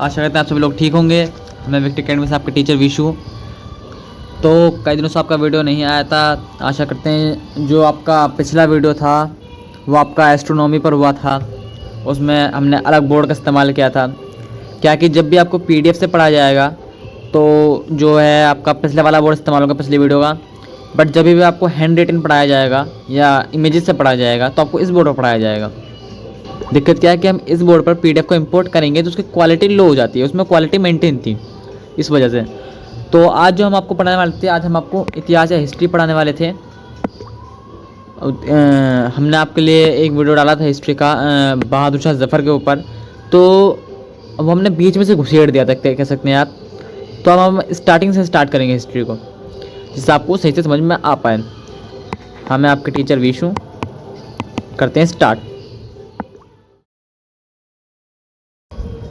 आशा करते हैं आप सभी लोग ठीक होंगे। मैं विक्टर अकेडमी से आपका टीचर विशु। तो कई दिनों से आपका वीडियो नहीं आया था। आशा करते हैं जो आपका पिछला वीडियो था वो आपका एस्ट्रोनॉमी पर हुआ था, उसमें हमने अलग बोर्ड का इस्तेमाल किया था। क्या कि जब भी आपको PDF से पढ़ाया जाएगा तो जो है आपका पिछले वाला बोर्ड इस्तेमाल होगा पिछली वीडियो का, बट जब भी आपको हैंड रिटन पढ़ाया जाएगा या इमेजेस से पढ़ाया जाएगा तो आपको इस बोर्ड पर पढ़ाया जाएगा। दिक्कत क्या है कि हम इस बोर्ड पर PDF को इंपोर्ट करेंगे तो उसकी क्वालिटी लो हो जाती है, उसमें क्वालिटी मेंटेन थी इस वजह से। तो आज जो हम आपको पढ़ाने वाले थे, आज हम आपको इतिहास या हिस्ट्री पढ़ाने वाले थे। हमने आपके लिए एक वीडियो डाला था हिस्ट्री का बहादुर शाह जफ़र के ऊपर, तो अब हमने बीच में से घुसेड़ दिया था कह सकते हैं आप। तो अब हम स्टार्टिंग से स्टार्ट करेंगे हिस्ट्री को, जिससे आपको सही से समझ में आ पाए। हमें आपके टीचर विशु करते हैं स्टार्ट।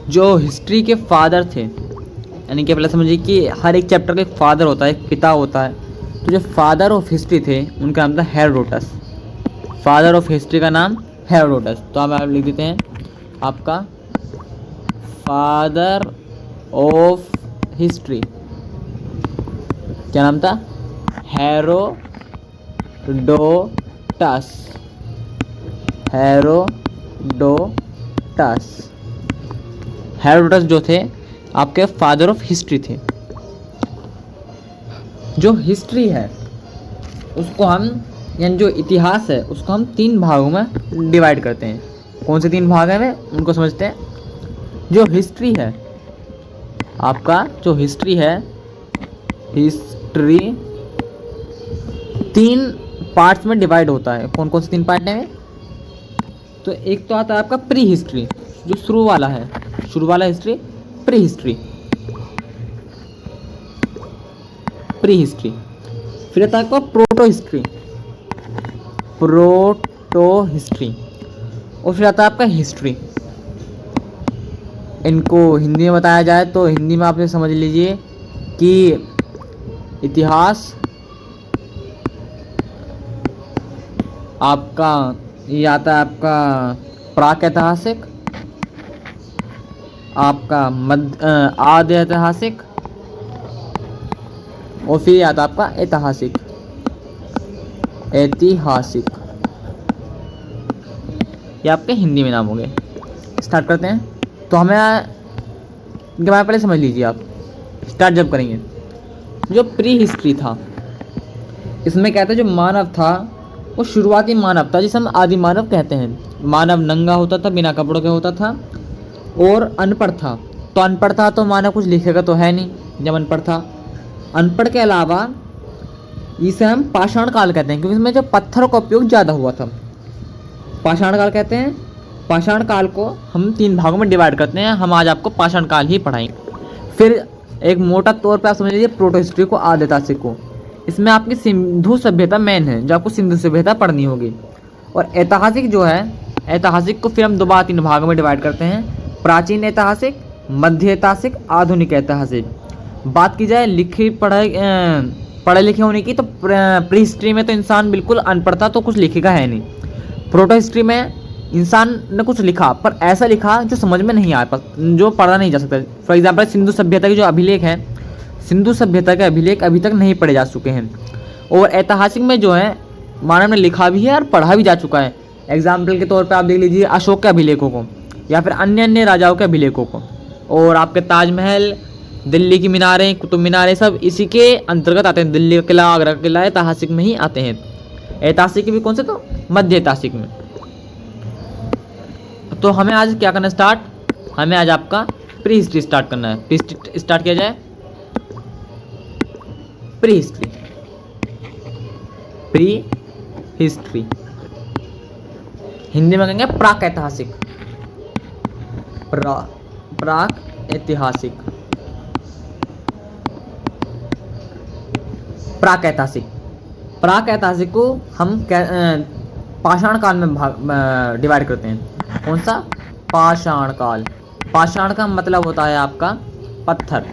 जो हिस्ट्री के फादर थे, यानी कि पहले समझिए कि हर एक चैप्टर का एक फादर होता है, एक पिता होता है। तो जो फादर ऑफ हिस्ट्री थे उनका नाम था हेरोडोटस। फादर ऑफ हिस्ट्री का नाम हेरोडोटस। तो आप लिख देते हैं आपका फादर ऑफ हिस्ट्री क्या नाम था? हेरोडोटस। हेरोडोटस जो थे आपके फादर ऑफ हिस्ट्री थे। जो हिस्ट्री है उसको हम, यानी जो इतिहास है उसको हम 3 भागों में डिवाइड करते हैं। कौन से 3 भाग हैं उनको समझते हैं। जो हिस्ट्री है आपका, जो हिस्ट्री है, हिस्ट्री 3 पार्ट्स में डिवाइड होता है। कौन कौन से 3 पार्ट हैं? तो एक तो आता है आपका प्री हिस्ट्री, जो शुरू वाला है, शुरू वाला हिस्ट्री, प्री हिस्ट्री। फिर आता है आपका प्रोटो हिस्ट्री, और फिर आता है आपका हिस्ट्री। इनको हिंदी में बताया जाए तो हिंदी में आप ये समझ लीजिए कि इतिहास आपका, ये आता है आपका प्राक ऐतिहासिक, आपका आद्य ऐतिहासिक, और फिर आता है आपका ऐतिहासिक। ये आपके हिंदी में नाम हो गए। स्टार्ट करते हैं। तो हमें इनके बारे में पहले समझ लीजिए आप, स्टार्ट जब करेंगे। जो प्री हिस्ट्री था इसमें क्या था, जो मानव था वो शुरुआती मानव था, जिसे हम आदि मानव कहते हैं। मानव नंगा होता था, बिना कपड़ों के होता था और अनपढ़ था। तो अनपढ़ था तो मानव कुछ लिखेगा तो है नहीं जब अनपढ़ था। अनपढ़ के अलावा इसे हम पाषाण काल कहते हैं, क्योंकि इसमें जो पत्थरों का उपयोग ज़्यादा हुआ था, पाषाण काल कहते हैं। पाषाण काल को हम 3 भागों में डिवाइड करते हैं। हम आज आपको पाषाण काल ही पढ़ाएंगे। फिर एक मोटा तौर पे आप समझ लीजिए प्रोटो हिस्ट्री को, आद्य ऐतिहासिक को। इसमें आपकी सिंधु सभ्यता मेन है, जो आपको सिंधु सभ्यता पढ़नी होगी। और ऐतिहासिक जो है, ऐतिहासिक को फिर हम दोबारा 3 भागों में डिवाइड करते हैं। प्राचीन ऐतिहासिक, मध्य ऐतिहासिक, आधुनिक ऐतिहासिक। बात की जाए पढ़े लिखे होने की, तो प्री हिस्ट्री में तो इंसान बिल्कुल अनपढ़ था, तो कुछ लिखेगा है नहीं। प्रोटो हिस्ट्री में इंसान ने कुछ लिखा, पर ऐसा लिखा जो समझ में नहीं आ पाता, जो पढ़ा नहीं जा सकता। फॉर एग्जाम्पल सिंधु सभ्यता के जो अभिलेख हैं, सिंधु सभ्यता के अभिलेख अभी तक नहीं पढ़े जा चुके हैं। और ऐतिहासिक में जो है मानव ने लिखा भी है और पढ़ा भी जा चुका है। एग्जाम्पल के तौर पे आप देख लीजिए अशोक के अभिलेखों को, या फिर अन्य अन्य राजाओं के अभिलेखों को। और आपके ताजमहल, दिल्ली की मीनारें, कुतुब मीनारें, सब इसी के अंतर्गत आते हैं। दिल्ली का किला, आगरा का किला ऐतिहासिक में ही आते हैं। ऐतिहासिक भी कौन से? तो मध्य ऐतिहासिक में। तो हमें आज क्या करना है स्टार्ट? हमें आज आपका प्री हिस्ट्री स्टार्ट करना है। प्री स्टार्ट किया जाए। प्री हिस्ट्री हिंदी में कहेंगे प्राक ऐतिहासिक। प्राक ऐतिहासिक, प्राक ऐतिहासिक को हम पाषाण काल में डिवाइड करते हैं। कौन सा? पाषाण काल। पाषाण का मतलब होता है आपका पत्थर।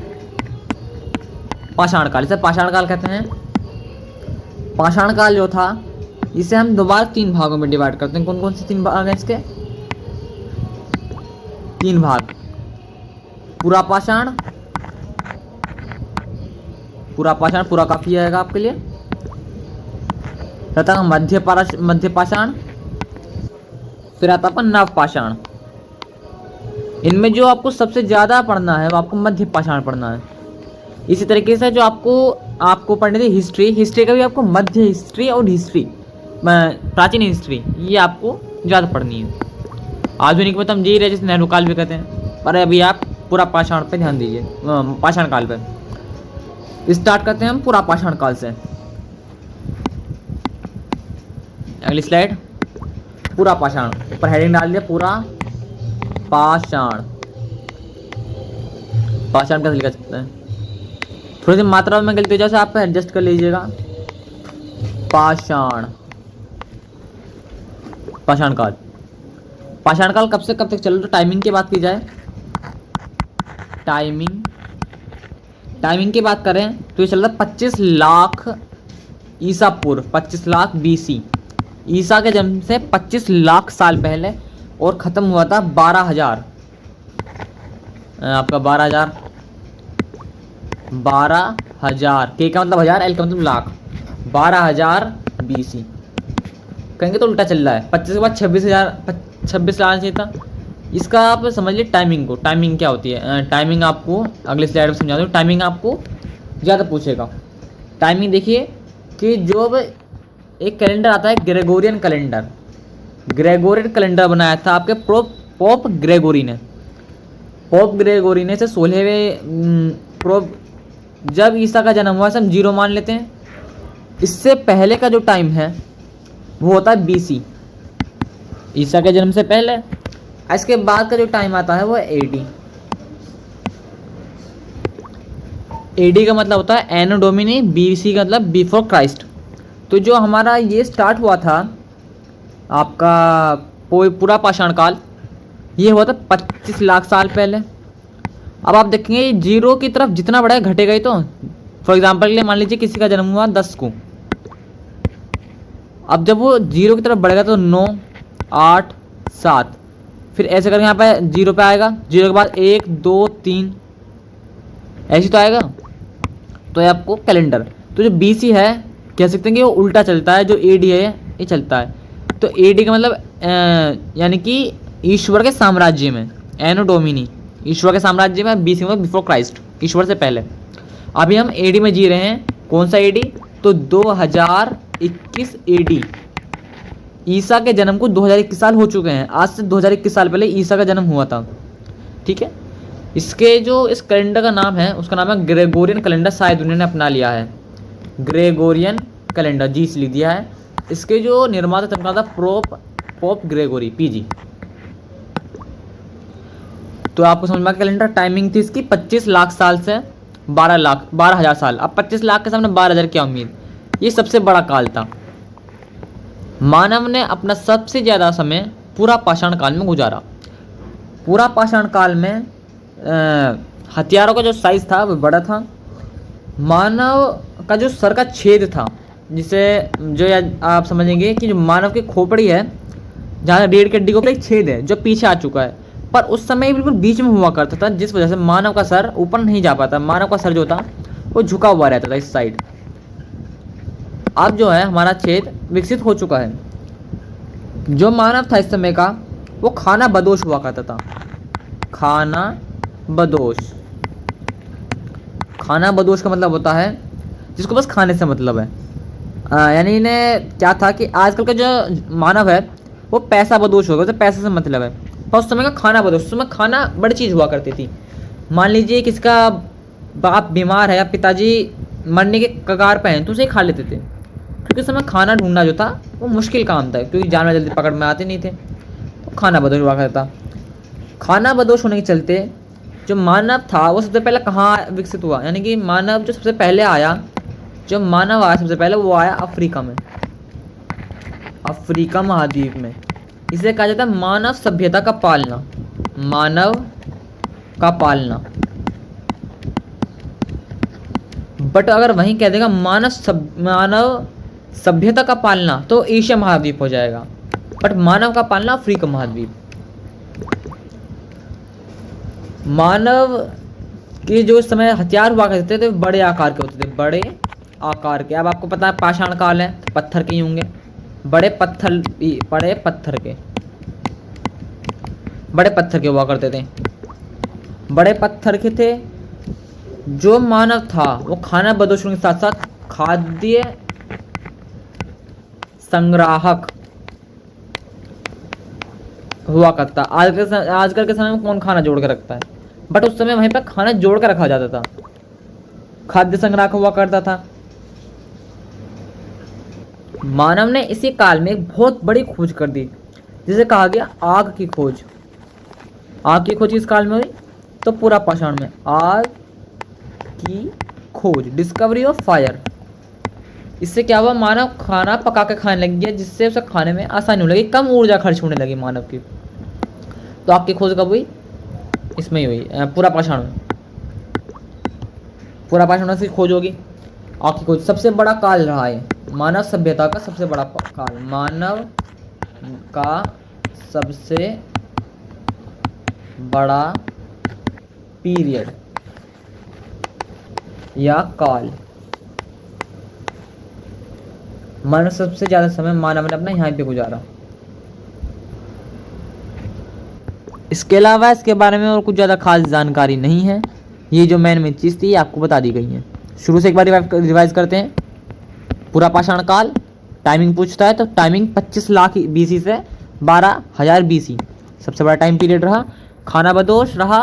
पाषाण काल, इसे पाषाण काल कहते हैं। पाषाण काल जो था इसे हम दोबारा 3 भागों में डिवाइड करते हैं। कौन कौन से 3 भाग हैं इसके? 3 भाग। पुरापाषाण, पुरापाषाण पूरा काफी आएगा आपके लिए। रहता है मध्य पाषाण, फिर आता अपन नवपाषाण। इनमें जो आपको सबसे ज्यादा पढ़ना है वो आपको मध्य पाषाण पढ़ना है। इसी तरीके से जो आपको पढ़नी थी हिस्ट्री का भी आपको मध्य हिस्ट्री और हिस्ट्री प्राचीन हिस्ट्री ये आपको ज़्यादा पढ़नी है। आधुनिक में तो हम जी रहे जिसे नेहरू काल भी कहते हैं, पर अभी आप पूरा पाषाण पे ध्यान दीजिए, पाषाण काल पे। स्टार्ट करते हैं हम पूरा पाषाण काल से। अगली स्लाइड, पूरा पाषाण, ऊपर हेडिंग डाल दिया पूरा पाषाण। पाषाण कैसे लिखा सकते हैं, थोड़ी सी मात्रा में गलती हो जाए आप एडजस्ट कर लीजिएगा। पाषाण, पाषाण काल। पाषाण काल कब से कब तक चलो, तो टाइमिंग की बात की जाए, टाइमिंग की बात करें तो ये चल रहा 25 लाख ईसा पूर्व, 25 लाख BC, ईसा के जन्म से 25 लाख साल पहले, और ख़त्म हुआ था 12,000, आपका 12,000 के का मतलब 1000, एल का मतलब लाख, 12,000 BC। कहेंगे तो उल्टा चल रहा है, 25 के बाद 26 लाख चाहिए था। इसका आप समझ लीजिए टाइमिंग को, टाइमिंग क्या होती है, टाइमिंग आपको अगले स्लाइड में समझा दूँ। टाइमिंग आपको ज़्यादा पूछेगा। टाइमिंग देखिए कि जो एक कैलेंडर आता है ग्रेगोरियन कैलेंडर बनाया था आपके पोप ग्रेगोरी ने से 16वें जब ईसा का जन्म हुआ, हम 0 मान लेते हैं। इससे पहले का जो टाइम है वो होता है BC, ईसा के जन्म से पहले। इसके बाद का जो टाइम आता है वो AD। AD का मतलब होता है एनो डोमिनी, BC का मतलब बिफोर क्राइस्ट। तो जो हमारा ये स्टार्ट हुआ था आपका पूरा पाषाण काल, ये हुआ था 25 लाख साल पहले। अब आप देखेंगे 0 की तरफ जितना बढ़ा घटेगा ही। तो फॉर एग्जांपल के लिए मान लीजिए किसी का जन्म हुआ 10 को, अब जब वो 0 की तरफ बढ़ेगा तो 9, 8, 7, फिर ऐसे करके यहाँ पे 0 पे आएगा, 0 के बाद 1, 2, 3 ऐसी तो आएगा। तो ये आपको कैलेंडर, तो जो BC है कह सकते हैं कि वो उल्टा चलता है, जो AD है ये चलता है। तो AD का मतलब यानी कि ईश्वर के साम्राज्य में, एनो डोमिनी ईश्वर के साम्राज्य में, BC में बिफोर क्राइस्ट, ईश्वर से पहले। अभी हम AD में जी रहे हैं। कौन सा AD, तो 2021 AD। ईसा के जन्म को 2021 साल हो चुके हैं, आज से 2021 साल पहले ईसा का जन्म हुआ था। ठीक है, इसके जो इस कैलेंडर का नाम है उसका नाम है ग्रेगोरियन कैलेंडर, शायद उन्होंने अपना लिया है ग्रेगोरियन कैलेंडर, जी से लिख दिया है। इसके जो निर्माता तब था पोप ग्रेगोरी PG। तो आपको समझ में कैलेंडर टाइमिंग थी इसकी 25 लाख साल से 12,000 साल। अब 25 लाख के सामने 12,000 क्या उम्मीद, ये सबसे बड़ा काल था। मानव ने अपना सबसे ज़्यादा समय पूरा पाषाण काल में गुजारा। पूरा पाषाण काल में हथियारों का जो साइज था वो बड़ा था। मानव का जो सर का छेद था, जिसे जो आप समझेंगे कि जो मानव की खोपड़ी है, जहाँ रीढ़ की हड्डी को एक छेद है जो पीछे आ चुका है, पर उस समय बिल्कुल बीच में हुआ करता था, जिस वजह से मानव का सर ऊपर नहीं जा पाता। मानव का सर जो था वो झुका हुआ रहता था इस साइड। अब जो है हमारा छेद विकसित हो चुका है। जो मानव था इस समय का वो खाना बदोश हुआ करता था। खाना बदोश का मतलब होता है जिसको बस खाने से मतलब है। यानी इन्हें क्या था कि आजकल का जो मानव है वो पैसा बदोश होगा, तो पैसे से मतलब है। और उस समय का खाना बदोश, उस समय खाना बड़ी चीज़ हुआ करती थी। मान लीजिए किसका बाप बीमार है या पिताजी मरने के कगार पे हैं तो उसे खा लेते थे, क्योंकि उस समय खाना ढूंढना जो था वो मुश्किल काम था, क्योंकि जानवर जल्दी पकड़ में आते नहीं थे। तो खाना बदोश हुआ करता था। खाना बदोश होने के चलते जो मानव था वो सबसे पहले कहाँ विकसित हुआ, यानी कि मानव जो सबसे पहले आया, जो मानव आया सबसे पहले वो आया अफ्रीका में, अफ्रीका महाद्वीप में। इसे कहा जाता है मानव सभ्यता का पालना, मानव का पालना। बट अगर वहीं कह देगा मानव सभ्यता का पालना तो एशिया महाद्वीप हो जाएगा, बट मानव का पालना अफ्रीका महाद्वीप। मानव कि जो इस समय हथियार हुआ करते थे बड़े आकार के होते थे, बड़े आकार के। अब आपको पता है पाषाण काल है, पत्थर के ही होंगे, बड़े पत्थर के हुआ करते थे, बड़े पत्थर के थे। जो मानव था वो खाना बदोशों के साथ साथ खाद्य संग्राहक हुआ करता। आजकल के समय में कौन खाना जोड़ के रखता है, बट उस समय वहीं पर खाना जोड़ कर रखा जाता था, खाद्य संग्राहक हुआ करता था। मानव ने इसी काल में एक बहुत बड़ी खोज कर दी जिसे कहा गया आग की खोज। आग की खोज इस काल में हुई, तो पूरा पाषाण में आग की खोज, डिस्कवरी ऑफ फायर। इससे क्या हुआ, मानव खाना पका के खाने लग गया, जिससे उसे खाने में आसानी होने लगी, कम ऊर्जा खर्च होने लगी मानव की। तो आग की खोज कब हुई, इसमें ही हुई, पूरा पाषाण में। पूरा पाषाण से खोज होगी। आग की खोज सबसे बड़ा काल रहा है, मानव सभ्यता का सबसे बड़ा काल, मानव का सबसे बड़ा पीरियड या काल। मानव सबसे ज्यादा समय मानव ने अपना यहाँ पे गुजारा। इसके अलावा इसके बारे में और कुछ ज़्यादा खास जानकारी नहीं है। ये जो मेन चीज़ थी आपको बता दी गई है। शुरू से एक बार रिवाइज करते हैं। पूरा पाषाण काल, टाइमिंग पूछता है तो टाइमिंग 25 लाख BC से 12,000 BC सबसे बड़ा टाइम पीरियड रहा। खाना बदोश रहा,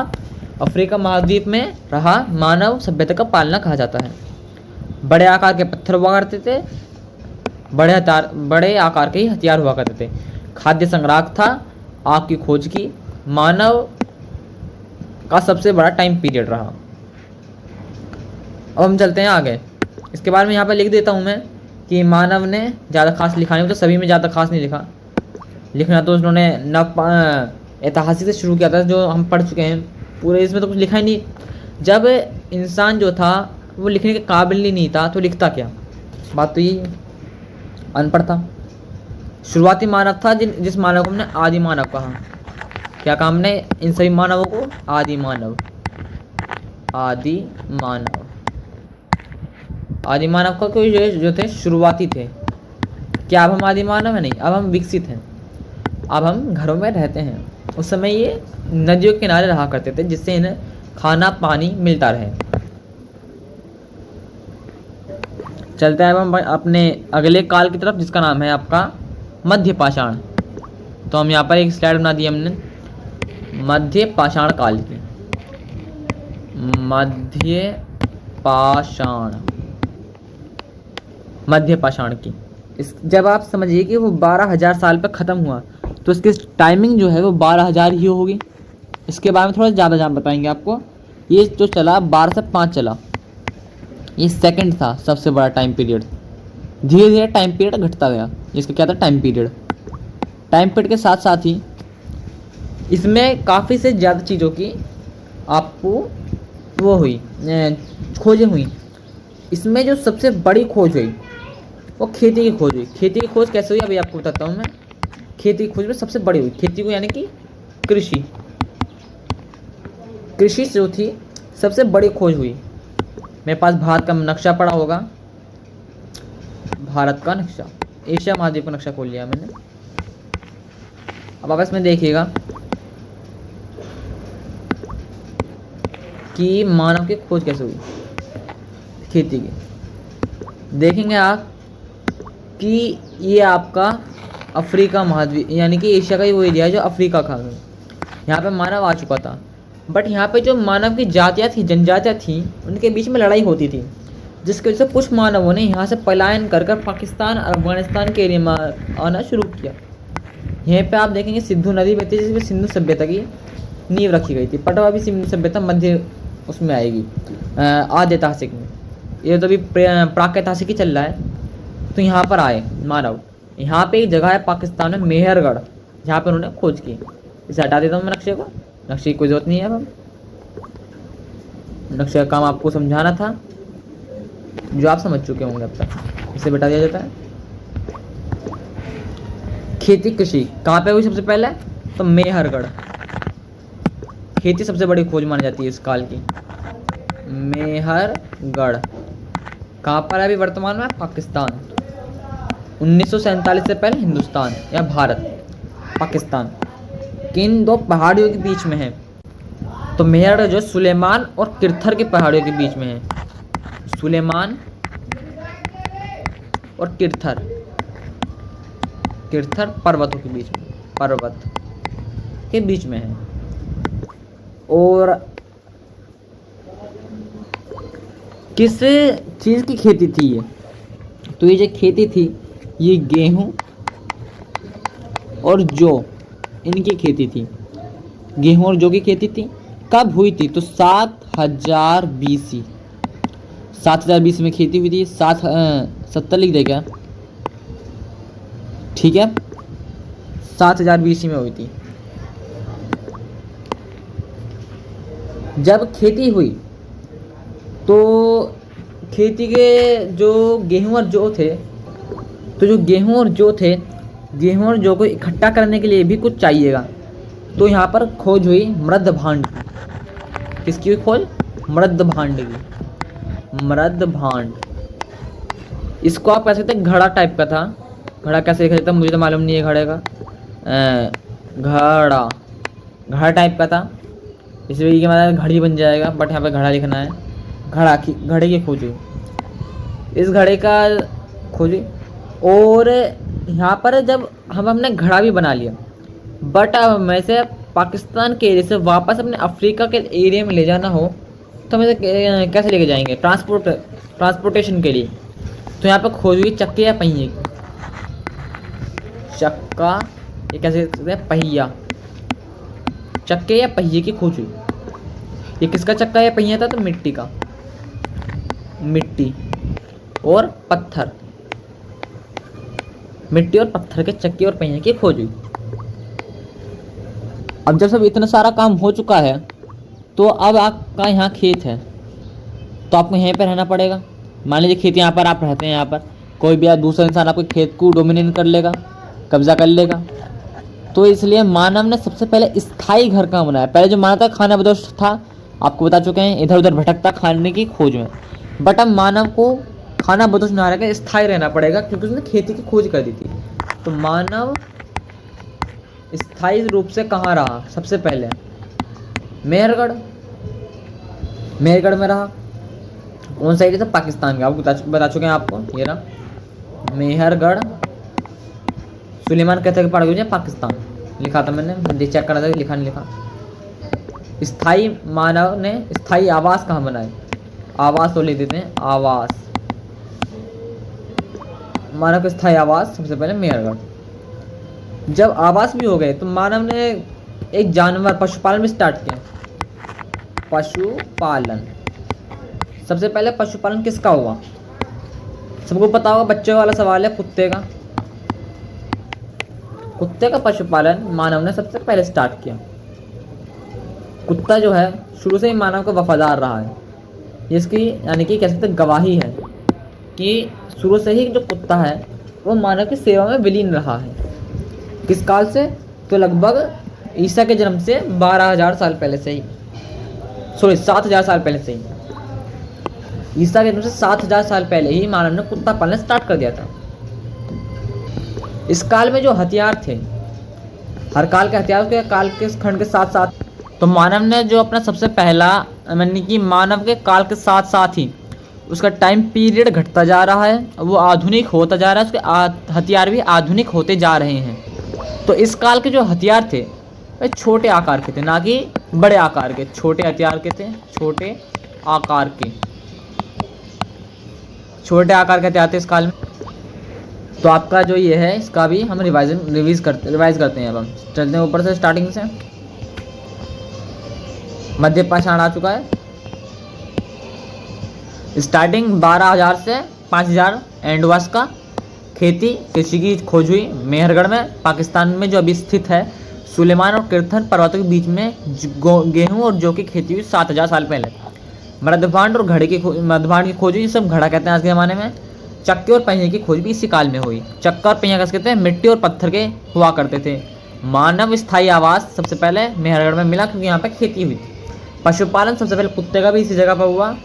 अफ्रीका महाद्वीप में रहा, मानव सभ्यता का पालना कहा जाता है। बड़े आकार के पत्थर हुआ करते थे, बड़े आकार के ही हथियार हुआ करते थे। खाद्य संग्राहक था, आग की खोज की, मानव का सबसे बड़ा टाइम पीरियड रहा। अब हम चलते हैं आगे। इसके बारे में यहाँ पर लिख देता हूँ मैं कि मानव ने ज़्यादा खास लिखा नहीं, तो सभी में ज़्यादा खास नहीं लिखा। लिखना तो उन्होंने ऐतिहासिक से शुरू किया था, जो हम पढ़ चुके हैं पूरे, इसमें तो कुछ लिखा ही नहीं। जब इंसान जो था वो लिखने के काबिल ही नहीं था तो लिखता क्या, बात तो यही, अनपढ़ था। शुरुआती मानव था जिस मानव को हमने आदि मानव कहा। क्या कहा हमने इन सभी मानवों को, आदि मानव। आदि मानव का कोई जो थे शुरुआती थे। क्या अब हम आदि मानव है? नहीं, अब हम विकसित हैं, अब हम घरों में रहते हैं। उस समय ये नदियों के किनारे रहा करते थे जिससे इन्हें खाना पानी मिलता रहे। चलते हैं अब हम अपने अगले काल की तरफ, जिसका नाम है आपका मध्य पाषाण। तो हम यहाँ पर एक स्लाइड बना दी हमने मध्य पाषाण काल की। मध्य पाषाण की जब आप समझिए कि वो 12,000 साल पर ख़त्म हुआ, तो इसकी टाइमिंग जो है वो 12,000 ही होगी। इसके बारे में थोड़ा ज़्यादा जान बताएंगे आपको। ये जो चला 12 से 5 चला, ये सेकंड था सबसे बड़ा टाइम पीरियड। धीरे धीरे टाइम पीरियड घटता गया। इसका क्या था, टाइम पीरियड के साथ साथ ही इसमें काफ़ी से ज़्यादा चीज़ों की आपको वो हुई, खोजें हुई। इसमें जो सबसे बड़ी खोज हुई वो खेती की खोज हुई। खेती की खोज कैसे हुई अभी आपको बताता हूँ मैं। खेती की खोज में सबसे बड़ी हुई खेती को, यानी कि कृषि जो थी सबसे बड़ी खोज हुई। मेरे पास भारत का नक्शा पड़ा होगा, भारत का नक्शा, एशिया महाद्वीप का नक्शा खोल लिया मैंने। अब आप इसमें देखिएगा कि मानव की खोज कैसे हुई खेती की। देखेंगे आप कि ये आपका अफ्रीका महाद्वीप, यानी कि एशिया का ही वो एरिया है जो अफ्रीका का है। यहाँ पे मानव आ चुका था, बट यहाँ पे जो मानव की जातियाँ थी, जनजातियाँ थी, उनके बीच में लड़ाई होती थी, जिसकी वजह से कुछ मानवों ने यहाँ से पलायन कर पाकिस्तान और अफगानिस्तान के एरिया में आना शुरू किया। यहीं पे आप देखेंगे सिंधु नदी बहती है, जिसमें सिंधु सभ्यता की नींव रखी गई थी। पटवा भी सिंधु सभ्यता मध्य उसमें आएगी, आद्य ऐतिहासिक में। ये तो अभी प्राक-ऐतिहासिक ही चल रहा है। तो यहाँ पर आए मानव। यहाँ पे एक जगह है पाकिस्तान में, मेहरगढ़, जहाँ पे उन्होंने खोज की। इसे हटा देता हूँ मैं नक्शे को, नक्शे की कोई ज़रूरत नहीं है। अब नक्शे का काम आपको समझाना था, जो आप समझ चुके होंगे अब तक। इसे बता दिया जाता है। खेती कृषि कहाँ पे हुई सबसे पहले, तो मेहरगढ़। खेती सबसे बड़ी खोज मानी जाती है इस काल की। मेहरगढ़ कहाँ पर है अभी वर्तमान में? पाकिस्तान। 1947 से पहले हिंदुस्तान या भारत, पाकिस्तान, किन दो पहाड़ियों के बीच में है? तो मेहरगढ़ जो सुलेमान और किरथर की पहाड़ियों के बीच में है। सुलेमान और किरथर, किरथर पर्वतों के बीच में, पर्वत के बीच में है। और किस चीज़ की खेती थी ये? तो ये जो खेती थी ये गेहूं और जौ, इनकी खेती थी। गेहूं और जौ की खेती थी। कब हुई थी? तो 7000 BC, 7000 BC में खेती हुई थी। 70 लिख दे क्या? ठीक है, 7000 BC में हुई थी। जब खेती हुई तो खेती के जो गेहूं और जौ थे, तो जो गेहूं और जौ थे, गेहूं और जौ को इकट्ठा करने के लिए भी कुछ चाहिएगा। तो यहाँ पर खोज हुई मृद भांड की। किसकी हुई खोज? मृद भांड की। मृद भांड, इसको आप कह सकते हैं घड़ा टाइप का था। घड़ा कैसे लिखा जाता है मुझे तो मालूम नहीं है घड़े का। घड़ा, घड़ा टाइप का था, इसलिए ये मतलब घड़ी बन जाएगा, बट यहाँ पे घड़ा लिखना है। घड़े की खोज हुई, इस घड़े का खोज हुई। और यहाँ पर जब हमने घड़ा भी बना लिया, बट अब हमें से पाकिस्तान के एरिया से वापस अपने अफ्रीका के एरिया में ले जाना हो तो हमें कैसे लेके जाएंगे? ट्रांसपोर्टेशन के लिए। तो यहाँ पर खोज हुई चक्के या पहिए की। चक्का, ये कैसे कहते हैं? पहिया, चक्के या पहिए की खोज हुई। ये किसका चक्का या पहिया था? तो मिट्टी का। मिट्टी और पत्थर, मिट्टी और पत्थर के चक्के और पहिए की खोज हुई। अब जब सब इतना सारा काम हो चुका है तो अब आपका यहाँ खेत है, तो आपको यहीं पर रहना पड़ेगा। मान लीजिए खेत यहाँ पर आप रहते हैं, यहाँ पर कोई भी दूसरा इंसान आपके खेत को डोमिनेट कर लेगा, कब्जा कर लेगा। तो इसलिए मानव ने सबसे पहले स्थायी घर कहाँ बनाया? पहले जो मानव था खाना बदोश था, आपको बता चुके हैं, इधर उधर भटकता खाने की खोज में। बट अब मानव को खाना बदोश ना रहकर स्थायी रहना पड़ेगा, क्योंकि उसने खेती की खोज कर दी थी। तो मानव स्थायी रूप से कहाँ रहा? सबसे पहले मेहरगढ़, मेहरगढ़ में रहा। कौन सा एरिया था? पाकिस्तान का, आपको बता चुके हैं आपको। ये रहा मेहरगढ़, सुलेमान कहते हैं पहाड़, पाकिस्तान लिखा था मैंने, चेक करा था, लिखा नहीं लिखा। स्थायी, मानव ने स्थायी आवास कहाँ बनाए? आवास तो लिख देते हैं, आवास, मानव के स्थायी आवास सबसे पहले मेहरगढ़। जब आवास भी हो गए तो मानव ने एक जानवर पशुपालन भी स्टार्ट किया। पशुपालन, सबसे पहले पशुपालन किसका हुआ? सबको पता होगा, बच्चों वाला सवाल है, कुत्ते का। कुत्ते का पशुपालन मानव ने सबसे पहले स्टार्ट किया। कुत्ता जो है शुरू से ही मानव का वफादार रहा है, जिसकी यानी कि कह सकते गवाही है कि शुरू से ही जो कुत्ता है वो मानव की सेवा में विलीन रहा है। किस काल से? तो लगभग ईसा के जन्म से 12,000 साल पहले से ही, 7,000 साल पहले से ही, ईसा के जन्म से 7,000 साल पहले ही मानव ने कुत्ता पालना स्टार्ट कर दिया था। इस काल में जो हथियार थे, हर काल के हथियार के काल के खंड के साथ साथ, तो मानव ने जो अपना सबसे पहला, यानी कि मानव के काल के साथ साथ ही उसका टाइम पीरियड घटता जा रहा है, वो आधुनिक होता जा रहा है, उसके हथियार भी आधुनिक होते जा रहे हैं। तो इस काल के जो हथियार थे वे छोटे आकार के थे, ना कि बड़े आकार के। छोटे हथियार के थे, छोटे आकार के, छोटे आकार के हथियार थे इस काल में। तो आपका जो ये है इसका भी हम रिवाइज करते हैं। अब हम चलते हैं ऊपर से, स्टार्टिंग से। मध्य पाषाण आ चुका है, स्टार्टिंग 12,000 से 5,000 एंड वास का खेती कृषि की खोज हुई मेहरगढ़ में, पाकिस्तान में, जो अभी स्थित है सुलेमान और किरथर पर्वतों के बीच में। गेहूं और जौ की खेती हुई 7,000 साल पहले। मृदभांड और घड़े की मृदभांड की खोज हुई, सब घड़ा कहते हैं आज के ज़माने में। चक्के और पहिए की खोज भी इसी काल में हुई। चक्का और पहिया कैसे कहते हैं? मिट्टी और पत्थर के हुआ करते थे। मानव स्थायी आवास सबसे पहले मेहरगढ़ में मिला, क्योंकि यहाँ पर खेती हुई थी। पशुपालन सबसे पहले कुत्ते का भी इसी जगह पर हुआ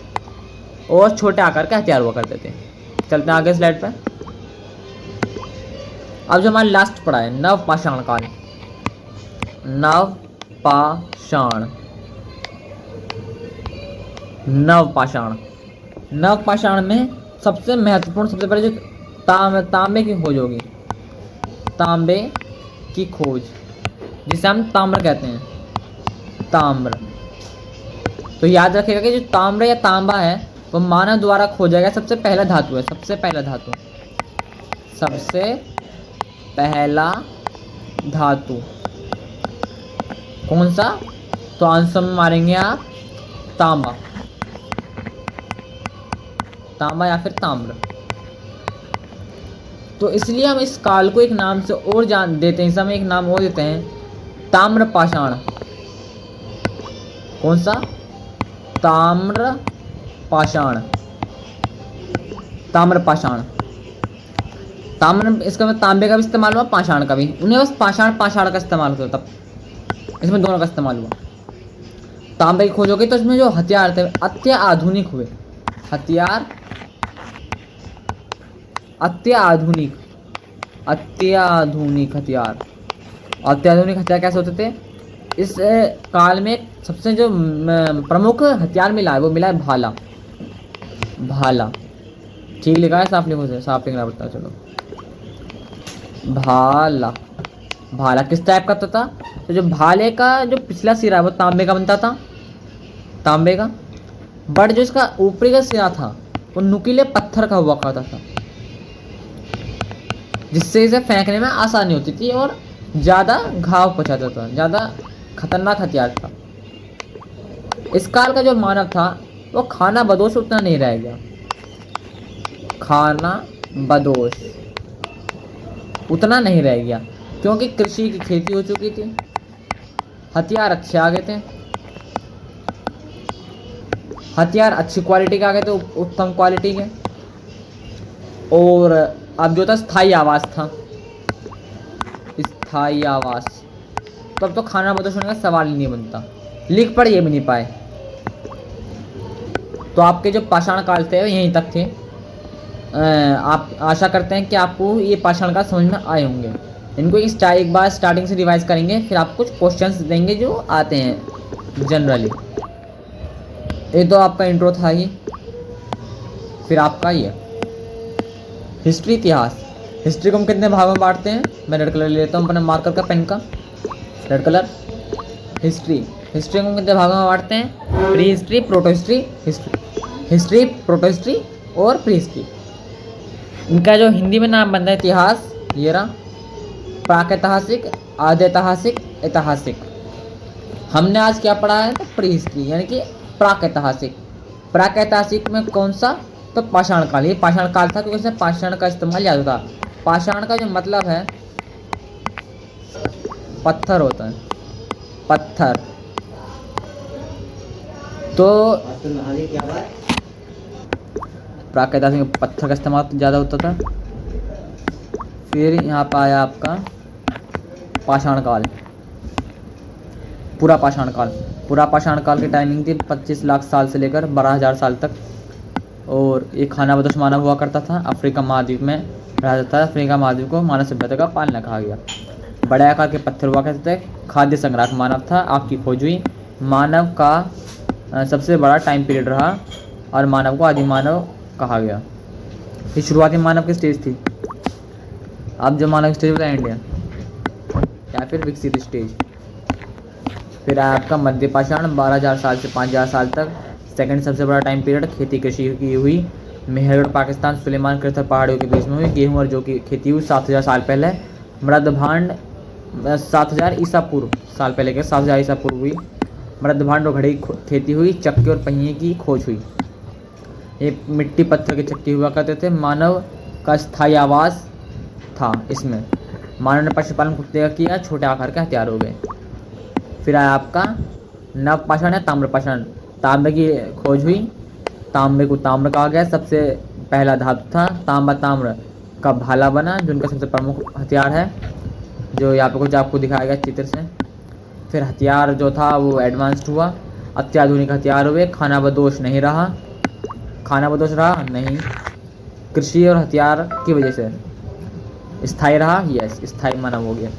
और छोटे आकार के हथियार हुआ करते थे। चलते हैं आगे स्लाइड पर। अब जो हमारा लास्ट पड़ा है नवपाषाण काल। नवपाषाण नवपाषाण नवपाषाण में सबसे महत्वपूर्ण सबसे पहले जो तांबे की खोज होगी, तांबे की खोज जिसे हम ताम्र कहते हैं, ताम्र। तो याद रखिएगा कि जो ताम्र या तांबा है वो मानव द्वारा खोजा गया सबसे पहला धातु है, सबसे पहला धातु, सबसे पहला धातु कौन सा? तो आंसर में मारेंगे आप तांबा, तांबा या फिर ताम्र। तो इसलिए हम इस काल को एक नाम से और जान देते हैं, इसे हम एक नाम और देते हैं ताम्रपाषाण। कौन सा? ताम्रपाषाण, ताम्रपाषाण। ताम्र इसका मतलब तांबे का भी इस्तेमाल हुआ, पाषाण का भी। उन्हें बस पाषाण का इस्तेमाल होता तब, इसमें दोनों का इस्तेमाल हुआ। तांबे की खोज हो गई तो इसमें जो हथियार थे अत्याधुनिक हुए, हथियार अत्याधुनिक हथियार। अत्याधुनिक हथियार कैसे होते थे? इस काल में सबसे जो प्रमुख हथियार मिला है वो मिला है भाला। भाला ठीक लिखा है, साफ लिखो, साफ लिखना पड़ता है। चलो भाला, भाला किस टाइप का था? तो जो भाले का जो पिछला सिरा है वो तांबे का बनता था, तांबे का। बट जो इसका ऊपरी का सिरा था वो नुकीले पत्थर का हुआ करता था, जिससे इसे फेंकने में आसानी होती थी और ज़्यादा घाव पहुँचाता था, ज़्यादा खतरनाक हथियार था। इस काल का जो मानव था वो खाना बदोश उतना नहीं रह गया, खाना बदोश उतना नहीं रह गया, क्योंकि कृषि की खेती हो चुकी थी, हथियार अच्छे आ गए थे, हथियार अच्छी क्वालिटी के आ गए थे, उत्तम क्वालिटी के। और अब जो था स्थायी आवास था, स्थायी आवास। तो अब तो खाना बदोश होने का सवाल ही नहीं बनता, लिख पढ़ ये भी नहीं पाए। तो आपके जो पाषाण काल थे वो यहीं तक थे। आप आशा करते हैं कि आपको ये पाषाण काल समझ में आए होंगे। इनको एक बार स्टार्टिंग से रिवाइज करेंगे, फिर आप कुछ क्वेश्चंस देंगे जो आते हैं जनरली। ये तो आपका इंट्रो था ही। फिर आपका ये हिस्ट्री, इतिहास। हिस्ट्री को हम कितने भागों में बांटते हैं? मैं रेड कलर ले लेता हूँ अपने मार्कर का, पेन का, रेड कलर। हिस्ट्री को हम कितने भागों में बांटते हैं? Pre history, proto history, history, proto history और प्री हिस्ट्री। इनका जो हिंदी में नाम बनता है इतिहास, ये रहा। प्रागैतिहासिक, आद्यैतिहासिक, ऐतिहासिक। हमने आज क्या पढ़ा है? तो प्री हिस्ट्री यानी कि प्रागैतिहासिक। प्रागैतिहासिक में कौन सा? तो पाषाण काल। ये पाषाण काल था क्योंकि इसमें पाषाण का इस्तेमाल ज़्यादा था। पाषाण का जो मतलब है पत्थर होता है, पत्थर। तो प्रागैतिहासिक में पत्थर का इस्तेमाल ज़्यादा होता था। फिर यहाँ पर आया आपका पाषाण काल, पूरा पाषाण काल। पूरा पाषाण काल की टाइमिंग थी 25 लाख साल से लेकर 12,000 साल तक। और ये खाना बदोश मानव हुआ करता था, अफ्रीका महाद्वीप में रहा जाता था। अफ्रीका महाद्वीप को मानव सभ्यता का पालना कहा गया। बड़े आकार के पत्थर हुआ करते थे। खाद्य संग्राहक मानव था। आपकी खोज हुई। मानव का सबसे बड़ा टाइम पीरियड रहा और मानव को आदि मानव कहा गया। ये शुरुआती मानव की स्टेज थी। अब जो मानव स्टेज होता है इंडिया या फिर विकसित स्टेज। फिर आपका मध्य पाषाण 12,000 साल से 5,000 साल तक। सेकंड सबसे बड़ा टाइम पीरियड खेती कृषि की हुई। मेहरगढ़ पाकिस्तान सुलेमान कृथर पहाड़ियों के बीच में हुई। गेहूँ और जौ की खेती हुई 7,000 साल पहले। मृदभांड 7,000 ईसा पूर्व साल पहले के 7,000 ईसा पूर्व हुई। मृदभांड और घड़े की खेती हुई। चक्के और पहिए की खोज हुई। ये मिट्टी पत्थर के चक्के हुआ करते थे। मानव का स्थायी आवास था इसमें। मानव ने पशुपालन कुत्ते का किया। छोटे आकार के हथियार हो गए। फिर आया आपका नवपाषाण या ताम्रपाषाण। तांबे की खोज हुई। तांबे को ताम्र कहा गया, सबसे पहला धातु था। तांबा ताम्र का भाला बना जो उनका सबसे प्रमुख हथियार है, जो यहाँ पे कुछ आपको दिखाया गया चित्र से। फिर हथियार जो था वो एडवांस्ड हुआ। अत्याधुनिक हथियार हुए, खानाबदोश नहीं रहा, खानाबदोश रहा नहीं, कृषि और हथियार की वजह से स्थायी रहा, यस स्थायी मानव हो गया।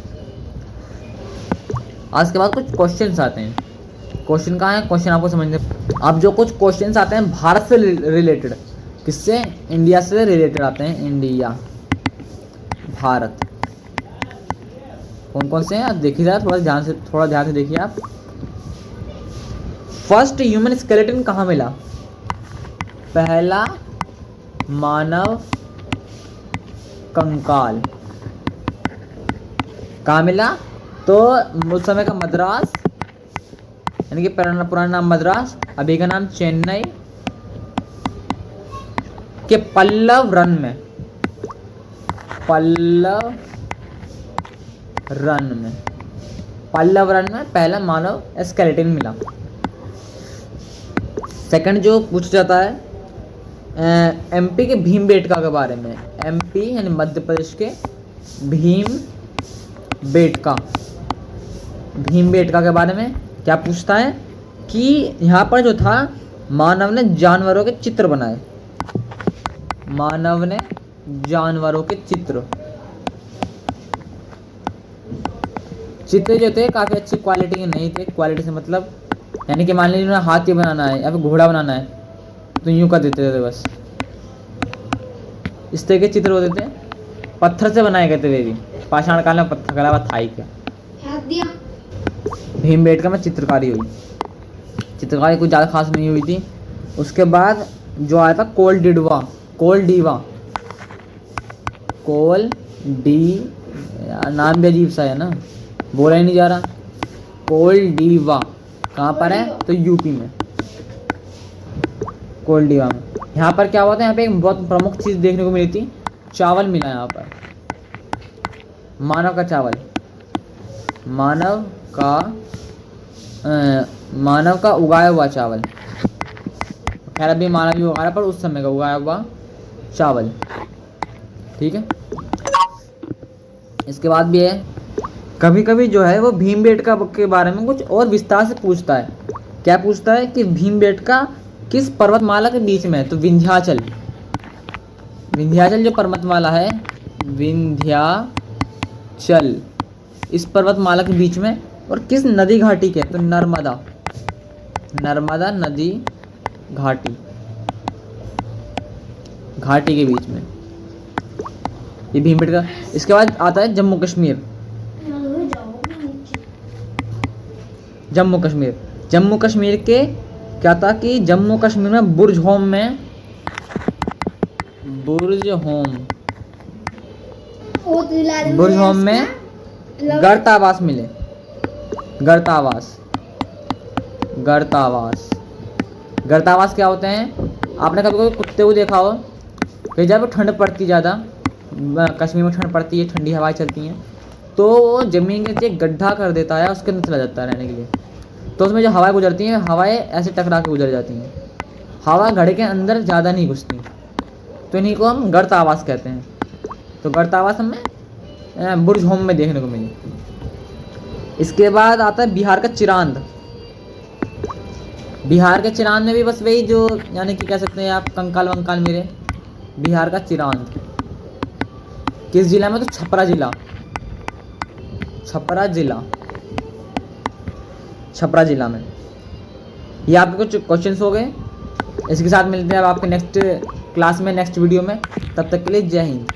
आज के बाद कुछ क्वेश्चंस आते हैं। क्वेश्चन कहाँ है, क्वेश्चन आपको समझने, अब जो कुछ क्वेश्चंस आते हैं भारत से रिलेटेड, किससे, इंडिया से रिलेटेड आते हैं, इंडिया भारत, कौन कौन से हैं आप देखिए जरा, थोड़ा ध्यान से देखिए आप। फर्स्ट ह्यूमन स्केलेटन कहाँ मिला, पहला मानव कंकाल कहाँ मिला, तो उस समय का मद्रास, यानी कि पुराना नाम मद्रास, अभी का नाम चेन्नई के पल्लव रन में, पल्लव रन में पहला मानव स्केलेटन मिला। सेकंड जो पूछा जाता है एमपी के भीमबेटका के बारे में, एमपी यानी मध्य प्रदेश के भीमबेटका के बारे में क्या पूछता है कि यहाँ पर जो था मानव ने जानवरों के चित्र बनाए, मानव ने जानवरों के चित्र जो थे काफ़ी अच्छी क्वालिटी के नहीं थे, क्वालिटी से मतलब यानी कि मान लीजिए उन्हें हाथी बनाना है या फिर घोड़ा बनाना है तो यूं कर देते थे बस, इस तरह के चित्र होते थे, पत्थर से बनाए गए थे वे भी, पाषाण काल में पत्थर का अलावा था ही क्या। भीमबेटका में चित्रकारी हुई, चित्रकारी कुछ ज़्यादा खास नहीं हुई थी। उसके बाद जो आया था कोल डी, नाम भी अजीब सा है ना, बोला ही नहीं जा रहा। कोलडीवा कहाँ पर है, तो यूपी में, कोलडीवा में। यहाँ पर क्या हुआ था, यहाँ पे एक बहुत प्रमुख चीज़ देखने को मिली थी, चावल मिला यहाँ पर, मानव का चावल, मानव का उगाया हुआ चावल, खैर अभी मानव ही उगा रहा पर उस समय का उगाया हुआ चावल, ठीक है। इसके बाद भी है, कभी कभी जो है वो भीमबेटका के बारे में कुछ और विस्तार से पूछता है। क्या पूछता है कि भीमबेटका किस पर्वतमाला के बीच में है, तो विंध्याचल जो पर्वतमाला है, विंध्याचल इस पर्वतमाला के बीच में, और किस नदी घाटी के, तो नर्मदा नदी घाटी के बीच में ये भीमबेटका। इसके बाद आता है जम्मू कश्मीर के क्या था कि जम्मू कश्मीर में बुर्ज होम में गर्तावास मिले, गर्तावास क्या होते हैं, आपने कभी कुत्ते को देखा हो, कहीं जब ठंड पड़ती ज़्यादा, कश्मीर में ठंड पड़ती है, ठंडी हवाएं चलती हैं, तो वो ज़मीन के नीचे एक गड्ढा कर देता है, उसके अंदर चला जाता है रहने के लिए, तो उसमें जो हवाएं गुजरती हैं, हवाएं ऐसे टकरा के गुजर जाती हैं, हवा घड़े के अंदर ज़्यादा नहीं घुसती, तो इन्हीं को हम गर्तावास कहते हैं। तो गर्तावास हमें बुर्ज होम में देखने को मिली। इसके बाद आता है बिहार का चिरांद में भी बस वही जो यानी कि कह सकते हैं आप कंकाल वंकाल मेरे, बिहार का चिरांद किस जिला में, तो छपरा जिला में। ये आपके कुछ क्वेश्चंस हो गए। इसके साथ मिलते हैं अब आपके नेक्स्ट क्लास में, नेक्स्ट वीडियो में। तब तक के लिए जय हिंद।